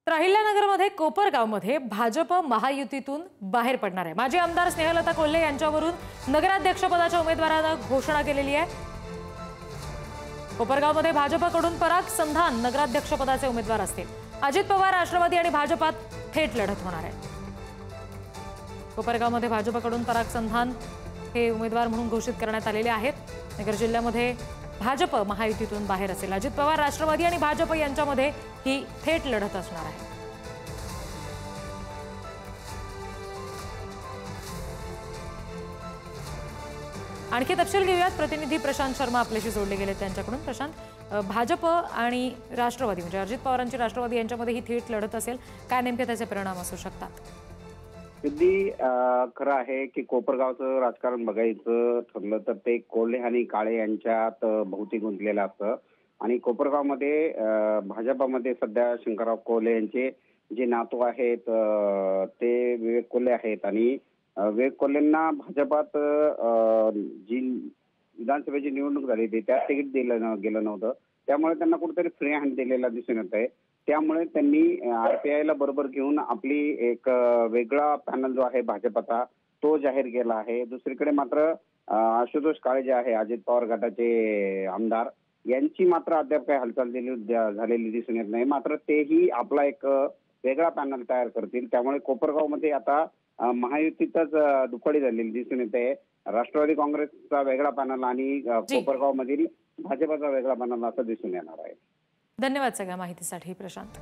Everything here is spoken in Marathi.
तर अहिल्यानगरमध्ये कोपरगावमध्ये भाजप महायुतीतून बाहेर पडणार आहे। माजी आमदार स्नेहलता कोल्हे यांच्यावरून नगराध्यक्षपदाच्या उमेदवाराला घोषणा केलेली आहे। कोपरगावमध्ये भाजपकडून पराग संधान नगराध्यक्षपदाचे उमेदवार असतील। अजित पवार राष्ट्रवादी आणि भाजपात थेट लढत होणार आहे। कोपरगावमध्ये भाजपकडून पराग संधान हे उमेदवार म्हणून घोषित करण्यात आलेले आहेत। नगर जिल्ह्यामध्ये भाजप महायुतीतून बाहेर असेल। अजित पवार राष्ट्रवादी आणि भाजप यांच्यामध्ये ही थेट लढत असणार आहे। आणखी तपशील घेऊयात। प्रतिनिधी प्रशांत शर्मा आपल्याशी जोडले गेले त्यांच्याकडून। प्रशांत, भाजप आणि राष्ट्रवादी म्हणजे अजित पवारांची राष्ट्रवादी यांच्यामध्ये ही थेट लढत असेल, काय नेमके त्याचे परिणाम असू शकतात? सिद्धी, खरं आहे की कोपरगावचं राजकारण बघायचं ठरलं तर ते कोल्हे आणि काळे यांच्यात बहुतेक गुंतलेलं असतं। आणि कोपरगावमध्ये भाजपामध्ये सध्या शंकरराव कोल्हे यांचे जे नातू आहेत ते विवेक कोल्हे आहेत। आणि विवेक कोल्हेंना भाजपात जी विधानसभेची निवडणूक झाली होती त्यात तिकीट दिलं गेलं नव्हतं, त्यामुळे त्यांना कुठेतरी फ्री हँड दिलेला दिसून येत आहे। त्यामुळे त्यांनी आरपीआयला बरोबर घेऊन आपली एक वेगळा पॅनल जो आहे भाजपचा तो जाहीर केला आहे। दुसरीकडे मात्र आशुतोष काळे जे आहे अजित पवार गटाचे आमदार यांची मात्र अद्याप काही हालचाल झालेली दिसून येत नाही। मात्र तेही आपला एक वेगळा पॅनल तयार करतील। त्यामुळे कोपरगावमध्ये आता महायुतीतच दुफाडी झालेली दिसून येते। राष्ट्रवादी काँग्रेसचा वेगळा पॅनल आणि कोपरगाव मधील भाजपचा वेगळा पॅनल असं दिसून येणार आहे। धन्यवाद सगळ्या माहितीसाठी प्रशांत।